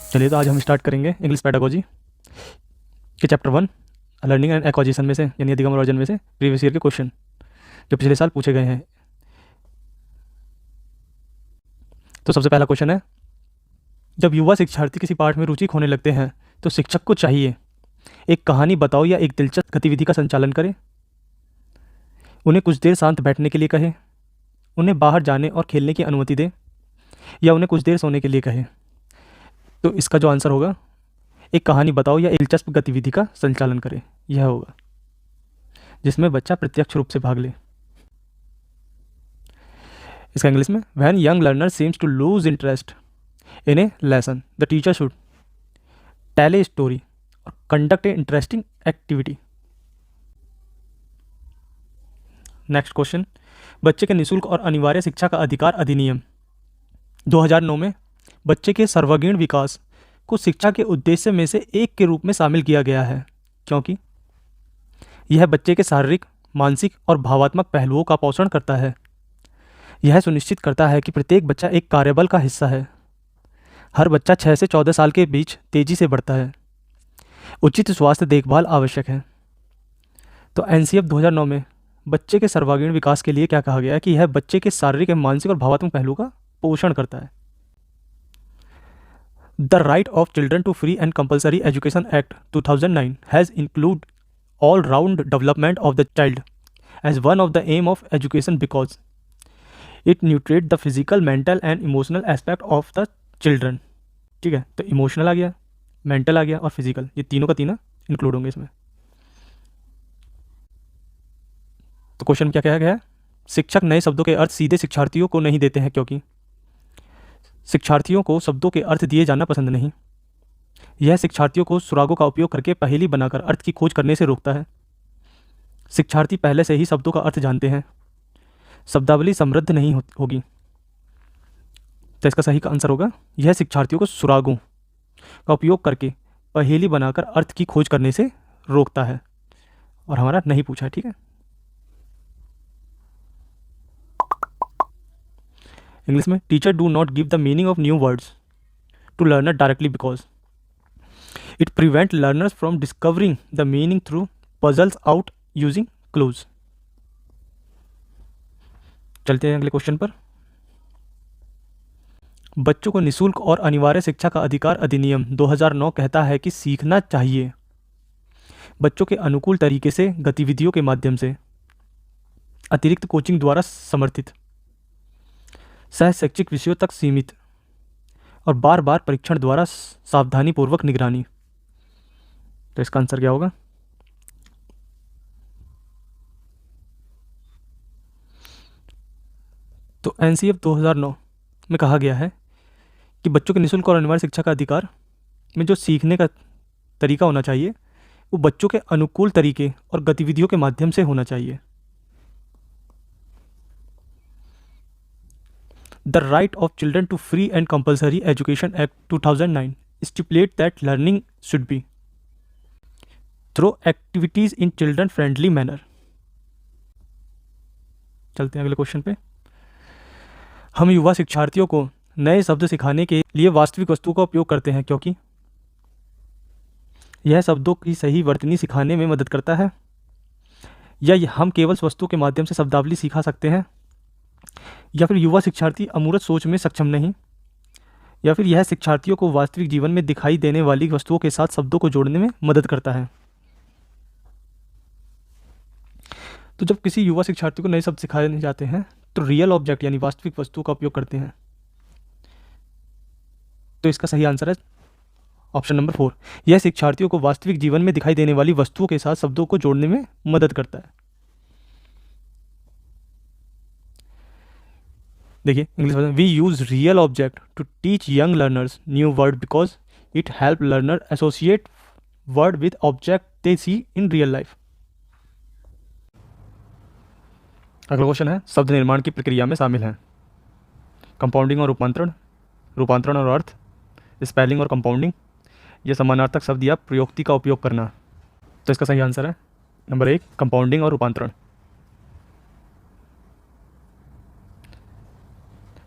चलिए तो आज हम स्टार्ट करेंगे इंग्लिश पेडागोजी के चैप्टर 1 लर्निंग एंड एक्वाजिशन में से, यानी अधिगम और अर्जन में से प्रीवियस ईयर के क्वेश्चन जो पिछले साल पूछे गए हैं। तो सबसे पहला क्वेश्चन है, जब युवा शिक्षार्थी किसी पाठ में रुचि खोने लगते हैं तो शिक्षक को चाहिए एक कहानी बताओ या एक दिलचस्प गतिविधि का संचालन करे, उन्हें कुछ देर शांत बैठने के लिए कहे, उन्हें बाहर जाने और खेलने की अनुमति दे, या उन्हें कुछ देर सोने के लिए कहे। तो इसका जो आंसर होगा, एक कहानी बताओ या एक दिलचस्प गतिविधि का संचालन करे, यह होगा जिसमें बच्चा प्रत्यक्ष रूप से भाग ले। इसका इंग्लिश में, when young learner seems to lose interest in a lesson the teacher should tell a story और conduct a interesting activity. Next question, बच्चे के निःशुल्क और अनिवार्य शिक्षा का अधिकार अधिनियम 2009 में बच्चे के सर्वांगीण विकास को शिक्षा के उद्देश्य में से एक के रूप में शामिल किया गया है, क्योंकि यह बच्चे के शारीरिक, मानसिक और भावात्मक पहलुओं का पोषण करता है। यह सुनिश्चित करता है कि प्रत्येक बच्चा एक कार्यबल का हिस्सा है। हर बच्चा 6 से 14 साल के बीच तेजी से बढ़ता है। उचित स्वास्थ्य देखभाल आवश्यक है। तो एनसीएफ 2009 में बच्चे के सर्वांगीण विकास के लिए क्या कहा गया है कि यह बच्चे के शारीरिक, मानसिक और भावात्मक पहलुओं का पोषण करता है। The right of children to free and compulsory education act 2009 has include all round development of the child as one of the aim of education because it न्यूट्रेट the physical, mental and emotional aspect of the children. ठीक है, तो emotional आ गया, mental आ गया और physical, ये तीनों का तीनों इंक्लूड होंगे इसमें। तो क्वेश्चन क्या कहा गया है, शिक्षक नए शब्दों के अर्थ सीधे शिक्षार्थियों को नहीं देते हैं क्योंकि शिक्षार्थियों को शब्दों के अर्थ दिए जाना पसंद नहीं। यह शिक्षार्थियों को सुरागों का उपयोग करके पहेली बनाकर अर्थ की खोज करने से रोकता है। शिक्षार्थी पहले से ही शब्दों का अर्थ जानते हैं। शब्दावली समृद्ध नहीं होगी। तो इसका सही का आंसर होगा, यह शिक्षार्थियों को सुरागों का उपयोग करके पहेली बनाकर अर्थ की खोज करने से रोकता है। और हमारा नहीं पूछा है, ठीक है। इंग्लिश में, teacher do not give the meaning of new words to learner directly because it prevent learners from discovering the meaning through puzzles out using clues. चलते हैं अगले क्वेश्चन पर। बच्चों को निःशुल्क और अनिवार्य शिक्षा का अधिकार अधिनियम 2009 कहता है कि सीखना चाहिए बच्चों के अनुकूल तरीके से, गतिविधियों के माध्यम से, अतिरिक्त कोचिंग द्वारा समर्थित, सह शैक्षिक विषयों तक सीमित और बार बार परीक्षण द्वारा सावधानीपूर्वक निगरानी। तो इसका आंसर क्या होगा, तो एनसीएफ 2009 में कहा गया है कि बच्चों के निःशुल्क और अनिवार्य शिक्षा का अधिकार में जो सीखने का तरीका होना चाहिए वो बच्चों के अनुकूल तरीके और गतिविधियों के माध्यम से होना चाहिए। The right of children to free and compulsory education act 2009 stipulate that learning should be through activities in children friendly manner. चलते हैं अगले क्वेश्चन पे। हम युवा शिक्षार्थियों को नए शब्द सिखाने के लिए वास्तविक वस्तुओं का उपयोग करते हैं क्योंकि यह शब्दों की सही वर्तनी सिखाने में मदद करता है, या हम केवल वस्तु के माध्यम से शब्दावली सिखा सकते हैं, या फिर युवा शिक्षार्थी अमूर्त सोच में सक्षम नहीं, या फिर यह शिक्षार्थियों को वास्तविक जीवन में दिखाई देने वाली वस्तुओं के साथ शब्दों को जोड़ने में मदद करता है। तो जब किसी युवा शिक्षार्थी को नए शब्द सिखाए जाते हैं तो रियल ऑब्जेक्ट यानी वास्तविक वस्तुओं का उपयोग करते हैं। तो इसका सही आंसर है ऑप्शन नंबर 4, यह शिक्षार्थियों को वास्तविक जीवन में दिखाई देने वाली वस्तुओं के साथ शब्दों को जोड़ने में मदद करता है। देखिए इंग्लिश में, we use real object to teach young learners new word because it help learner associate word with object they see in real life. अगला क्वेश्चन है, शब्द निर्माण की प्रक्रिया में शामिल हैं कंपाउंडिंग और रूपांतरण, रूपांतरण और अर्थ, स्पेलिंग और कंपाउंडिंग, ये समानार्थक शब्द या प्रयोक्ति का उपयोग करना। तो इसका सही आंसर है नंबर 1, कंपाउंडिंग और रूपांतरण।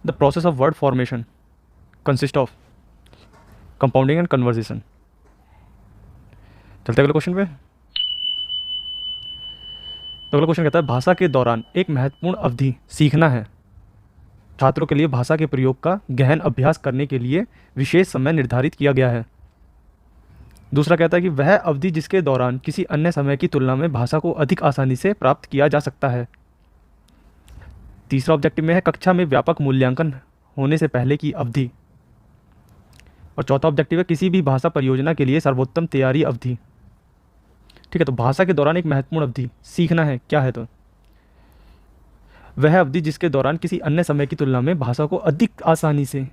The process of word formation consist of compounding and conversation. चलते अगले क्वेश्चन पे। तो अगला क्वेश्चन कहता है भाषा के दौरान एक महत्वपूर्ण अवधि सीखना है। छात्रों के लिए भाषा के प्रयोग का गहन अभ्यास करने के लिए विशेष समय निर्धारित किया गया है। दूसरा कहता है कि वह अवधि जिसके दौरान किसी अन्य समय की तुलना में भाषा को अधिक आसानी से प्राप्त किया जा सकता है। तीसरा ऑब्जेक्टिव में है कक्षा में व्यापक मूल्यांकन होने से पहले की अवधि। और चौथा ऑब्जेक्टिव है किसी भी भाषा परियोजना के लिए सर्वोत्तम तैयारी अवधि। ठीक है, तो भाषा के दौरान एक महत्वपूर्ण अवधि सीखना है, क्या है? तो वह अवधि जिसके दौरान किसी अन्य समय की तुलना में भाषा को अधिक आसानी से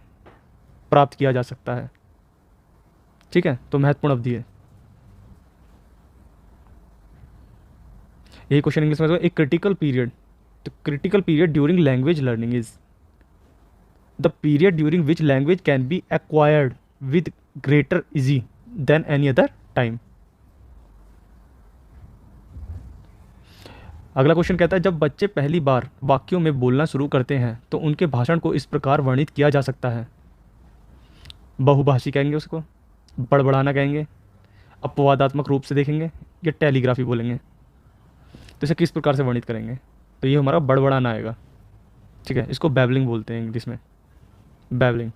प्राप्त किया जा सकता है। ठीक है, तो महत्वपूर्ण अवधि है। यही क्वेश्चन इंग्लिश में एक क्रिटिकल पीरियड। तो critical period during language learning is the period during which language can be acquired with greater easy than any other time. अगला क्वेश्चन कहता है जब बच्चे पहली बार वाक्यों में बोलना शुरू करते हैं तो उनके भाषण को इस प्रकार वर्णित किया जा सकता है। बहुभाषी कहेंगे उसको, बड़बड़ाना कहेंगे, अपवादात्मक रूप से देखेंगे, या टेलीग्राफी बोलेंगे। तो इसे किस प्रकार से वर्णित करेंगे? तो ये हमारा बड़बड़ाना आएगा। ठीक है, इसको बैबलिंग बोलते हैं इंग्लिश में, बैबलिंग।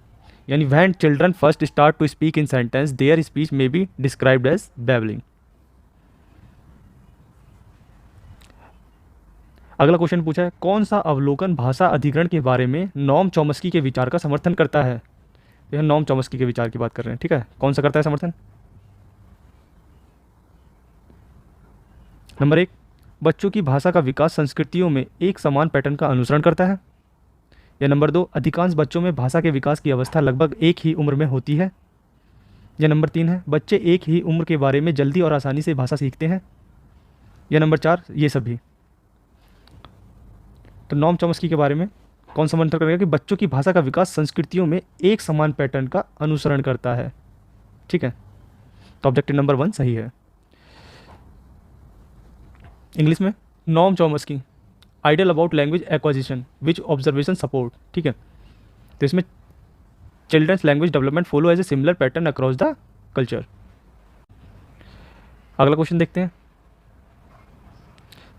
यानी when children first start to speak in sentence their speech may be described as babbling. अगला क्वेश्चन पूछा है कौन सा अवलोकन भाषा अधिग्रहण के बारे में नॉम चॉम्स्की के विचार का समर्थन करता है। यह नॉम चॉम्स्की के विचार की बात कर रहे हैं। ठीक है, कौन सा करता है समर्थन? नंबर 1, बच्चों की भाषा का विकास संस्कृतियों में एक समान पैटर्न का अनुसरण करता है। या नंबर 2, अधिकांश बच्चों में भाषा के विकास की अवस्था लगभग एक ही उम्र में होती है। या नंबर 3 है बच्चे एक ही उम्र के बारे में जल्दी और आसानी से भाषा सीखते हैं। या नंबर 4, ये सभी। तो नॉम चॉम्स्की के बारे में कौन सा मंत्र करेगा कि बच्चों की भाषा का विकास संस्कृतियों में एक समान पैटर्न का अनुसरण करता है। ठीक है, तो ऑब्जेक्टिव नंबर 1 सही है। इंग्लिश में Noam Chomsky ideal about language acquisition which observation support. ठीक है, तो इसमें children's language development follow as a similar pattern across the culture. अगला क्वेश्चन देखते हैं।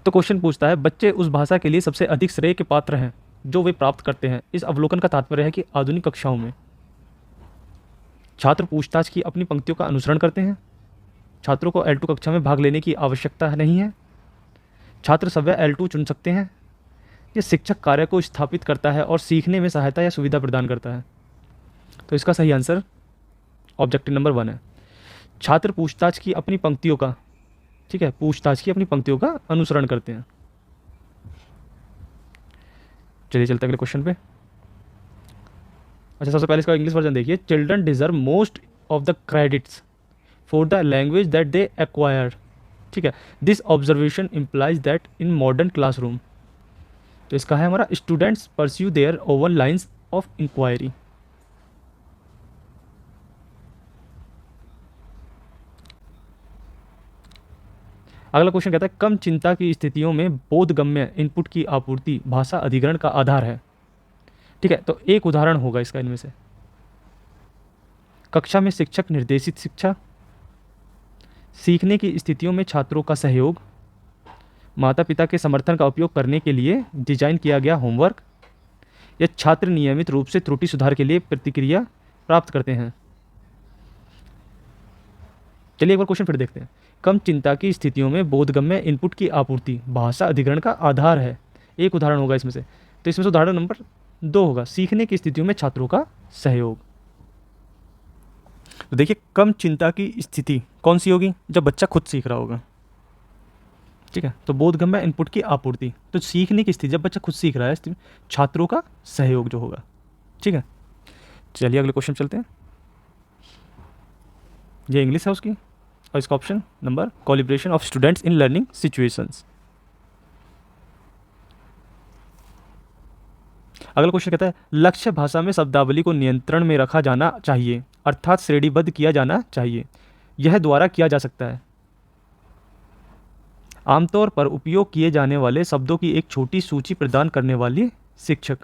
तो क्वेश्चन पूछता है बच्चे उस भाषा के लिए सबसे अधिक श्रेय के पात्र हैं जो वे प्राप्त करते हैं। इस अवलोकन का तात्पर्य है कि आधुनिक कक्षाओं में छात्र पूछताछ की अपनी पंक्तियों का अनुसरण करते हैं। छात्रों को L2 कक्षा में भाग लेने की आवश्यकता नहीं है। छात्र स्वयं L2 चुन सकते हैं। यह शिक्षक कार्य को स्थापित करता है और सीखने में सहायता या सुविधा प्रदान करता है। तो इसका सही आंसर ऑब्जेक्टिव नंबर 1 है। छात्र पूछताछ की अपनी पंक्तियों का, ठीक है, पूछताछ की अपनी पंक्तियों का अनुसरण करते हैं। चलिए चलते हैं अगले क्वेश्चन पे। अच्छा, सबसे पहले इसका इंग्लिश वर्जन देखिए। Children deserve most of the credits for the language that they acquire. ठीक है, this observation implies that in modern classroom. तो इसका है हमारा students pursue their own lines of inquiry. अगला क्वेश्चन कहता है कम चिंता की स्थितियों में बोधगम्य इनपुट की आपूर्ति भाषा अधिग्रहण का आधार है। ठीक है, तो एक उदाहरण होगा इसका इनमें से। कक्षा में शिक्षक निर्देशित शिक्षा, सीखने की स्थितियों में छात्रों का सहयोग, माता पिता के समर्थन का उपयोग करने के लिए डिजाइन किया गया होमवर्क, या छात्र नियमित रूप से त्रुटि सुधार के लिए प्रतिक्रिया प्राप्त करते हैं। चलिए एक बार क्वेश्चन फिर देखते हैं। कम चिंता की स्थितियों में बोधगम्य इनपुट की आपूर्ति भाषा अधिग्रहण का आधार है। एक उदाहरण होगा इसमें से, तो इसमें से उदाहरण नंबर 2 होगा सीखने की स्थितियों में छात्रों का सहयोग। तो देखिए कम चिंता की स्थिति कौन सी होगी? जब बच्चा खुद सीख रहा होगा। ठीक है, तो बोधगम्य इनपुट की आपूर्ति, तो सीखने की स्थिति जब बच्चा खुद सीख रहा है, छात्रों का सहयोग जो होगा। ठीक है, चलिए अगले क्वेश्चन चलते हैं। ये इंग्लिश है उसकी, और इसका option number calibration of students in learning situations. अगला क्वेश्चन कहता है लक्ष्य भाषा में शब्दावली को नियंत्रण में रखा जाना चाहिए, अर्थात श्रेणीबद्ध किया जाना चाहिए। यह द्वारा किया जा सकता है आमतौर पर उपयोग किए जाने वाले शब्दों की एक छोटी सूची प्रदान करने वाली शिक्षक।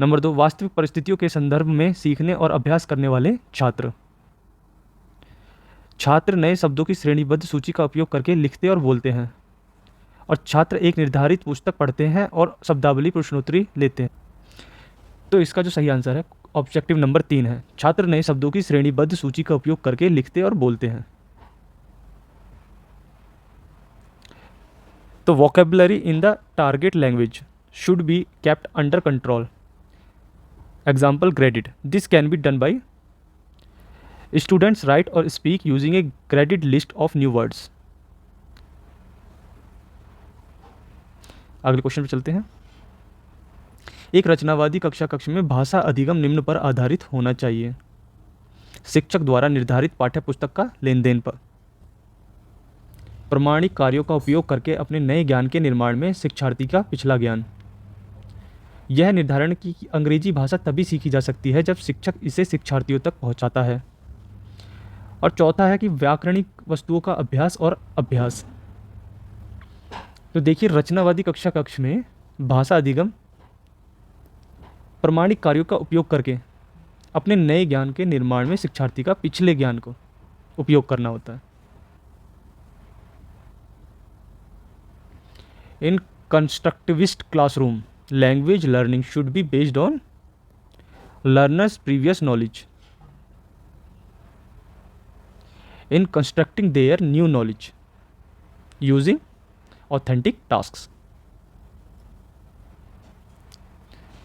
नंबर 2, वास्तविक परिस्थितियों के संदर्भ में सीखने और अभ्यास करने वाले छात्र। छात्र नए शब्दों की श्रेणीबद्ध सूची का उपयोग करके लिखते और बोलते हैं, और छात्र एक निर्धारित पुस्तक पढ़ते हैं और शब्दावली प्रश्नोत्तरी लेते हैं। तो इसका जो सही आंसर है ऑब्जेक्टिव नंबर 3 है, छात्र नए शब्दों की श्रेणीबद्ध सूची का उपयोग करके लिखते और बोलते हैं। तो vocabulary in the target language should be kept under control. Example graded, this can be done by students write और speak using a graded list of new words. अगले क्वेश्चन पे चलते हैं। एक रचनावादी कक्षा कक्ष में भाषा अधिगम निम्न पर आधारित होना चाहिए। शिक्षक द्वारा निर्धारित पाठ्य पुस्तक का लेन देन पर, प्रमाणिक कार्यों का उपयोग करके अपने नए ज्ञान के निर्माण में शिक्षार्थी का पिछला ज्ञान। यह निर्धारण की अंग्रेजी भाषा तभी सीखी जा सकती है जब शिक्षक इसे शिक्षार्थियों तक पहुंचाता है। और चौथा है कि व्याकरणिक वस्तुओं का अभ्यास और अभ्यास। तो देखिए, रचनावादी कक्षा कक्ष में भाषा अधिगम प्रमाणिक कार्यों का उपयोग करके अपने नए ज्ञान के निर्माण में शिक्षार्थी का पिछले ज्ञान को उपयोग करना होता है। In constructivist classroom, language learning should be based on learners previous knowledge in constructing their new knowledge using authentic tasks।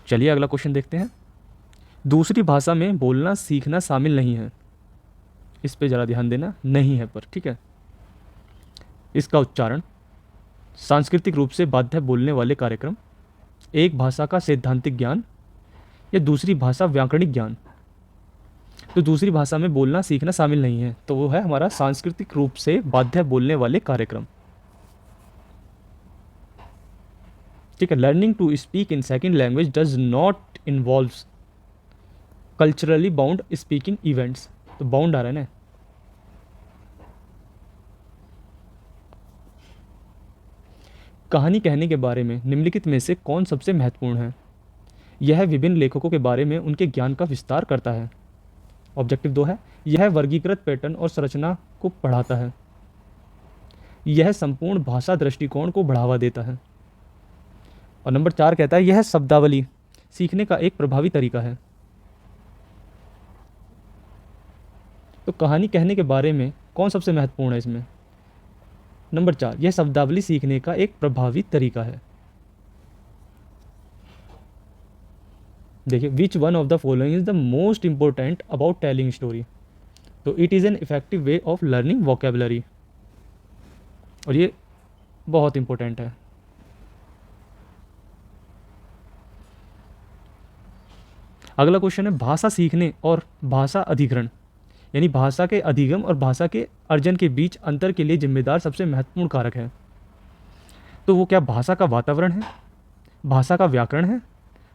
चलिए अगला क्वेश्चन देखते हैं। दूसरी भाषा में बोलना सीखना शामिल नहीं है। इस पे ज़रा ध्यान देना, नहीं है पर, ठीक है। इसका उच्चारण, सांस्कृतिक रूप से बाध्य बोलने वाले कार्यक्रम, एक भाषा का सैद्धांतिक ज्ञान या दूसरी भाषा व्याकरणिक ज्ञान। तो दूसरी भाषा में बोलना सीखना शामिल नहीं है, तो वो है हमारा सांस्कृतिक रूप से बाध्य बोलने वाले कार्यक्रम, ठीक है। Learning to speak in second language does not involves culturally bound speaking events. तो बाउंड आ रहा है ना। कहानी कहने के बारे में निम्नलिखित में से कौन सबसे महत्वपूर्ण है? यह विभिन्न लेखकों के बारे में उनके ज्ञान का विस्तार करता है। ऑब्जेक्टिव 2 है, यह वर्गीकृत पैटर्न और संरचना को बढ़ाता है। यह संपूर्ण भाषा दृष्टिकोण को बढ़ावा देता है। और नंबर 4 कहता है, यह शब्दावली सीखने का एक प्रभावी तरीका है। तो कहानी कहने के बारे में कौन सबसे महत्वपूर्ण है इसमें? नंबर 4, यह शब्दावली सीखने का एक प्रभावी तरीका है। देखिए, which one of the following is the most important about telling story? तो it is an effective way of learning vocabulary. और ये बहुत इंपॉर्टेंट है। अगला क्वेश्चन है, भाषा सीखने और भाषा अधिग्रहण यानी भाषा के अधिगम और भाषा के अर्जन के बीच अंतर के लिए जिम्मेदार सबसे महत्वपूर्ण कारक है। तो वो क्या भाषा का वातावरण है, भाषा का व्याकरण है,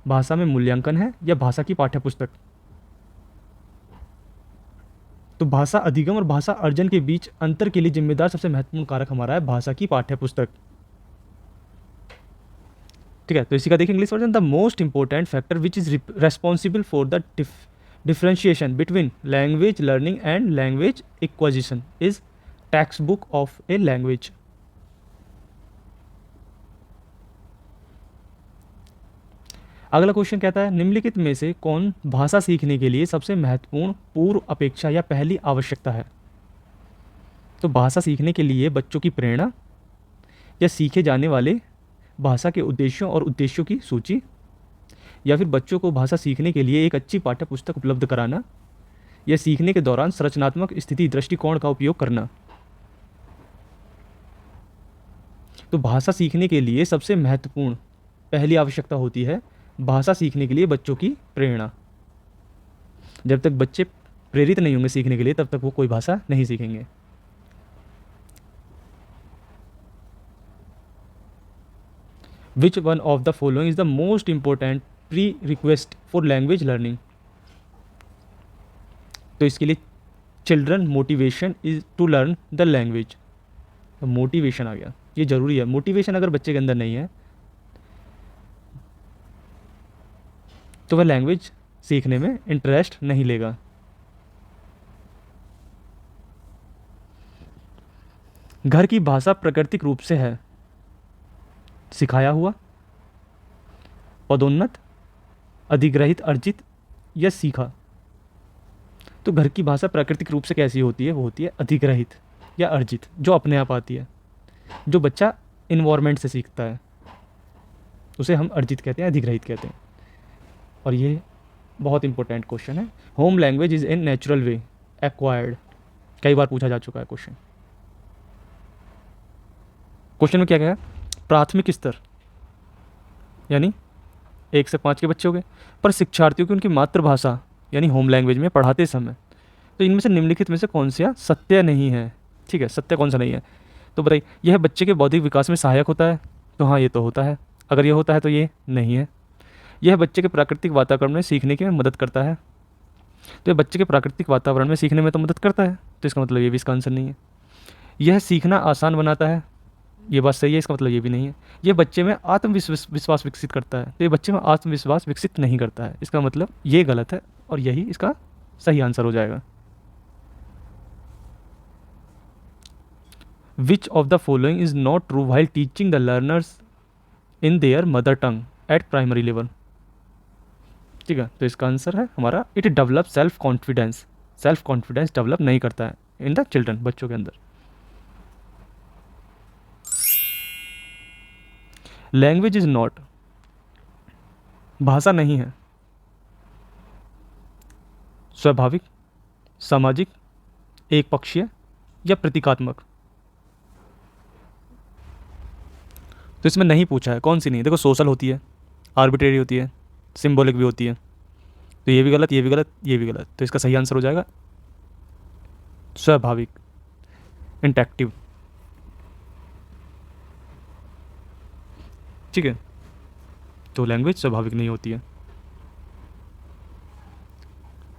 भाषा में मूल्यांकन है, या भाषा की पाठ्यपुस्तक? तो भाषा अधिगम और भाषा अर्जन के बीच अंतर के लिए जिम्मेदार सबसे महत्वपूर्ण कारक हमारा है भाषा की पाठ्यपुस्तक, ठीक है। तो इसी का देखिए English version, the most important factor which is responsible for the differentiation between language learning and language acquisition is text book of a language. अगला क्वेश्चन कहता है, निम्नलिखित में से कौन भाषा सीखने के लिए सबसे महत्वपूर्ण पूर्व अपेक्षा या पहली आवश्यकता है? तो भाषा सीखने के लिए बच्चों की प्रेरणा, या सीखे जाने वाले भाषा के उद्देश्यों और उद्देश्यों की सूची, या फिर बच्चों को भाषा सीखने के लिए एक अच्छी पाठ्य पुस्तक उपलब्ध कराना, या सीखने के दौरान संरचनात्मक स्थिति दृष्टिकोण का उपयोग करना। तो भाषा सीखने के लिए सबसे महत्वपूर्ण पहली आवश्यकता होती है भाषा सीखने के लिए बच्चों की प्रेरणा। जब तक बच्चे प्रेरित नहीं होंगे सीखने के लिए, तब तक वो कोई भाषा नहीं सीखेंगे। Which one of the following is the most important pre request for language learning? तो इसके लिए children motivation is to learn the language. Motivation आ गया, ये जरूरी है। मोटिवेशन अगर बच्चे के अंदर नहीं है तो वह लैंग्वेज सीखने में इंटरेस्ट नहीं लेगा। घर की भाषा प्राकृतिक रूप से है सिखाया हुआ, पदोन्नत, अधिग्रहित, अर्जित या सीखा। तो घर की भाषा प्राकृतिक रूप से कैसी होती है? वो होती है अधिग्रहित या अर्जित, जो अपने आप आती है, जो बच्चा इन्वायरमेंट से सीखता है, उसे हम अर्जित कहते हैं, अधिग्रहित कहते हैं। और ये बहुत इंपॉर्टेंट क्वेश्चन है। Home language is in natural way acquired, कई बार पूछा जा चुका है क्वेश्चन। क्वेश्चन में क्या कहा? प्राथमिक स्तर यानी 1 से 5 के बच्चे हो गए, पर शिक्षार्थियों की उनकी मातृभाषा यानी होम लैंग्वेज में पढ़ाते समय तो इनमें से निम्नलिखित में से कौन सा सत्य नहीं है? ठीक है, सत्य कौन सा नहीं है? तो बताइए, यह बच्चे के बौद्धिक विकास में सहायक होता है? तो हाँ, ये तो होता है। अगर ये होता है तो ये नहीं है। यह बच्चे के प्राकृतिक वातावरण में सीखने की मदद करता है? तो ये बच्चे के प्राकृतिक वातावरण में सीखने में तो मदद करता है, तो इसका मतलब ये भी इसका आंसर नहीं है। यह सीखना आसान बनाता है? ये बात सही है, इसका मतलब ये भी नहीं है। ये बच्चे में आत्मविश्वास विकसित करता है? तो ये बच्चे में आत्मविश्वास विकसित नहीं करता है, इसका मतलब ये गलत है और यही इसका सही आंसर हो जाएगा। Which of the following is not true while teaching the learners in their mother tongue eight primary level? ठीक है, तो इसका आंसर है हमारा it develop self confidence. Self confidence develop नहीं करता है इन द चिल्ड्रन, बच्चों के अंदर। लैंग्वेज इज नॉट, भाषा नहीं है, स्वाभाविक, सामाजिक, एक पक्षीय या प्रतीकात्मक? तो इसमें नहीं पूछा है कौन सी नहीं। देखो, सोशल होती है, आर्बिट्रेरी होती है, सिंबॉलिक भी होती है। तो ये भी गलत, ये भी गलत, ये भी गलत। तो इसका सही आंसर हो जाएगा स्वाभाविक, इंटैक्टिव। ठीक है, तो लैंग्वेज स्वाभाविक नहीं होती है।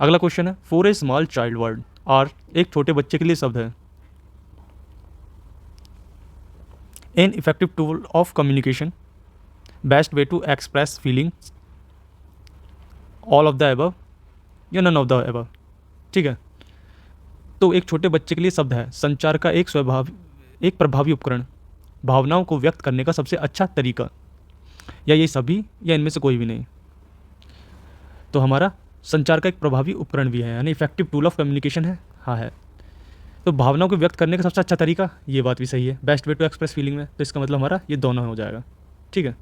अगला क्वेश्चन है, for a small child word are, एक छोटे बच्चे के लिए शब्द है। An effective tool of communication, best way to express feelings, all of the above या नन ऑफ द अबव? ठीक है, तो एक छोटे बच्चे के लिए शब्द है संचार का एक प्रभावी उपकरण, भावनाओं को व्यक्त करने का सबसे अच्छा तरीका, या ये सभी या इनमें से कोई भी नहीं। तो हमारा संचार का एक प्रभावी उपकरण भी है, यानी इफेक्टिव टूल ऑफ कम्युनिकेशन है, हाँ है। तो भावनाओं को व्यक्त करने का सबसे अच्छा तरीका, ये बात भी सही है, best way to express feeling में। तो इसका मतलब हमारा ये दोनों हो जाएगा। ठीक है,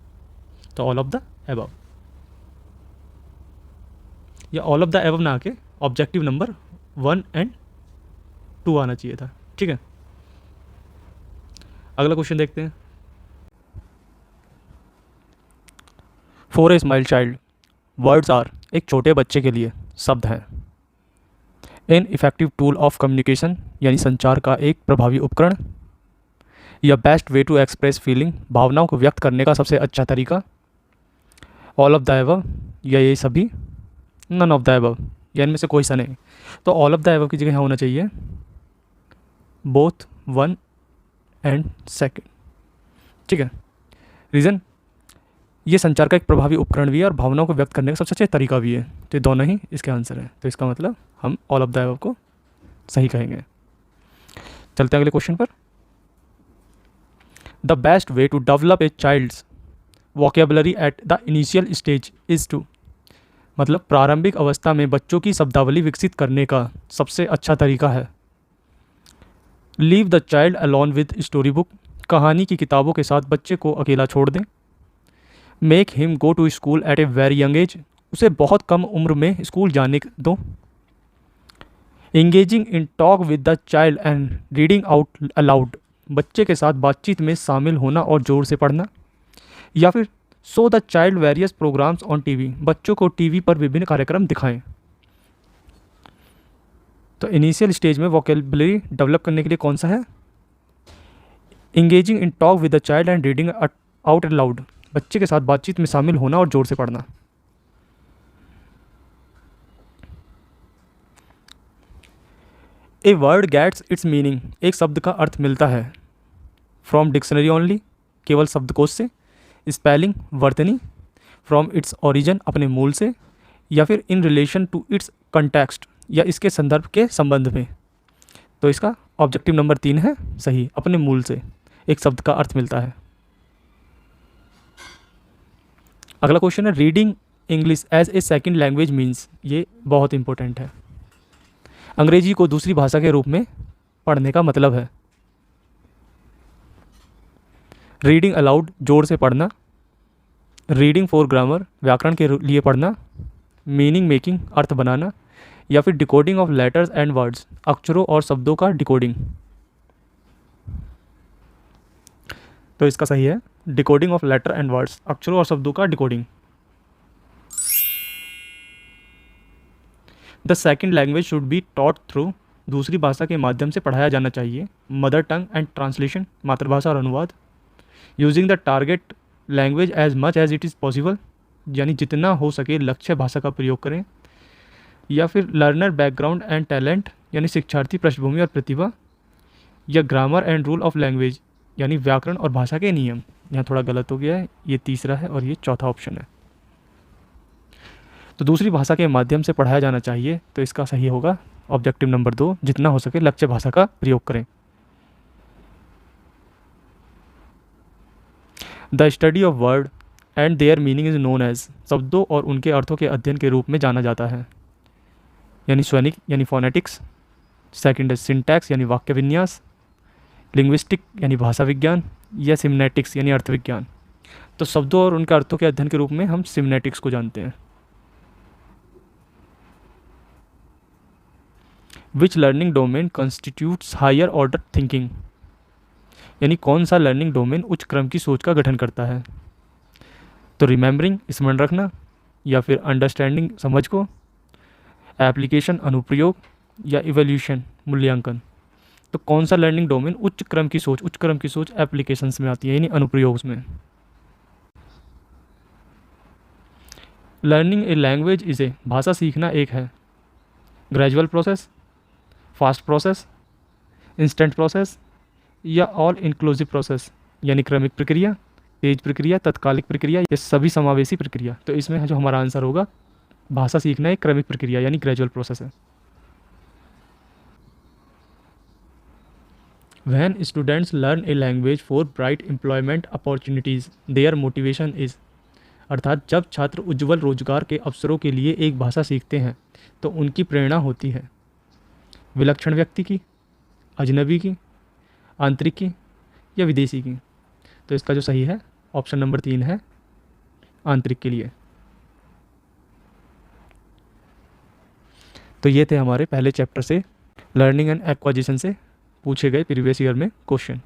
तो ऑल ऑफ द अबव, या ऑल ऑफ द अबव ना आके ऑब्जेक्टिव नंबर 1 और 2 आना चाहिए था। ठीक है, अगला क्वेश्चन देखते हैं। For a small child words are, एक छोटे बच्चे के लिए शब्द हैं। An effective tool of communication, यानी संचार का एक प्रभावी उपकरण, या best way to express feeling, भावनाओं को व्यक्त करने का सबसे अच्छा तरीका, ऑल ऑफ द अबव या ये सभी, नन ऑफ द अबव या इनमें से कोई सा नहीं। तो ऑल ऑफ द अबव की जगह होना चाहिए बोथ 1 और 2। ठीक है, रीज़न, ये संचार का एक प्रभावी उपकरण भी है और भावनाओं को व्यक्त करने का सबसे अच्छा तरीका भी है। तो ये दोनों ही इसके आंसर है। तो इसका मतलब हम ऑल ऑफ द अबव को सही कहेंगे। चलते हैं अगले क्वेश्चन पर। The best way to develop a child's vocabulary at the initial stage is to, मतलब प्रारंभिक अवस्था में बच्चों की शब्दावली विकसित करने का सबसे अच्छा तरीका है leave the child alone with story book, कहानी की किताबों के साथ बच्चे को अकेला छोड़ दें। Make him go to school at a very young age, उसे बहुत कम उम्र में स्कूल जाने दो। Engaging in talk with the child and reading out aloud, बच्चे के साथ बातचीत में शामिल होना और जोर से पढ़ना। या फिर show the child various programs on TV, बच्चों को टीवी पर विभिन्न कार्यक्रम दिखाएं। तो इनिशियल स्टेज में वोकेबलरी डेवलप करने के लिए कौन सा है? Engaging in talk with the child and reading out aloud, बच्चे के साथ बातचीत में शामिल होना और जोर से पढ़ना। A word gets its meaning, एक शब्द का अर्थ मिलता है फ्रॉम डिक्शनरी ओनली, केवल शब्दकोश से। स्पेलिंग वर्तनी, फ्रॉम इट्स ओरिजिन, अपने मूल से। या फिर in relation to its context, या इसके संदर्भ के संबंध में। तो इसका ऑब्जेक्टिव नंबर 3 है सही, अपने मूल से एक शब्द का अर्थ मिलता है। अगला क्वेश्चन है reading English as a second language means. ये बहुत इंपॉर्टेंट है। अंग्रेजी को दूसरी भाषा के रूप में पढ़ने का मतलब है रीडिंग अलाउड, जोर से पढ़ना, रीडिंग फॉर ग्रामर, व्याकरण के लिए पढ़ना, मीनिंग मेकिंग, अर्थ बनाना, या फिर decoding of letters and words, अक्षरों और शब्दों का डिकोडिंग। तो इसका सही है decoding of letter and words, अक्षरों और शब्दों का डिकोडिंग। The second language should be taught through, दूसरी भाषा के माध्यम से पढ़ाया जाना चाहिए। मदर टंग एंड ट्रांसलेशन, मातृभाषा और अनुवाद। Using the target language as much as it is possible, यानी जितना हो सके लक्ष्य भाषा का प्रयोग करें। या फिर लर्नर बैकग्राउंड एंड टैलेंट, यानी शिक्षार्थी पृष्ठभूमि और प्रतिभा। या grammar and rule of language, यानी व्याकरण और भाषा के नियम। यहाँ थोड़ा गलत हो गया है, ये तीसरा है और ये चौथा ऑप्शन है। तो दूसरी भाषा के माध्यम से पढ़ाया जाना चाहिए, तो इसका सही होगा ऑब्जेक्टिव नंबर 2, जितना हो सके लक्ष्य भाषा का प्रयोग करें। The study of word and their meaning is known as, शब्दों और उनके अर्थों के अध्ययन के रूप में जाना जाता है, यानी स्वनिक यानी फोनेटिक्स। सेकंड है सिंटैक्स यानी वाक्य विन्यास, लिंग्विस्टिक यानी भाषा विज्ञान, या सिमनेटिक्स यानी अर्थ विज्ञान। तो शब्दों और उनके अर्थों के अध्ययन के रूप में हम सिमनेटिक्स को जानते हैं। Which learning domain constitutes higher order thinking, यानी कौन सा लर्निंग डोमेन उच्च क्रम की सोच का गठन करता है। तो रिमेंबरिंग स्मरण रखना, या फिर अंडरस्टैंडिंग समझ को, एप्लीकेशन अनुप्रयोग, या इवोल्यूशन मूल्यांकन। तो कौन सा लर्निंग डोमेन उच्च क्रम की सोच एप्लीकेशंस में आती है, यानी अनुप्रयोग में। Learning a language is a, भाषा सीखना एक है gradual process, fast process, instant process, या ऑल इंक्लूसिव प्रोसेस, यानी क्रमिक प्रक्रिया, तेज प्रक्रिया, तत्कालिक प्रक्रिया, या सभी समावेशी प्रक्रिया। तो इसमें जो हमारा आंसर होगा भाषा सीखना एक क्रमिक प्रक्रिया यानी ग्रेजुअल प्रोसेस है। When students learn a language for bright employment opportunities, their motivation is, अर्थात जब छात्र उज्जवल रोजगार के अवसरों के लिए एक भाषा सीखते हैं तो उनकी प्रेरणा होती है विलक्षण व्यक्ति की, अजनबी की, आंतरिक की, या विदेशी की। तो इसका जो सही है ऑप्शन नंबर 3 है आंतरिक के लिए। तो ये थे हमारे पहले चैप्टर से लर्निंग एंड एक्वाजिशन से पूछे गए प्रीवियस ईयर में क्वेश्चन।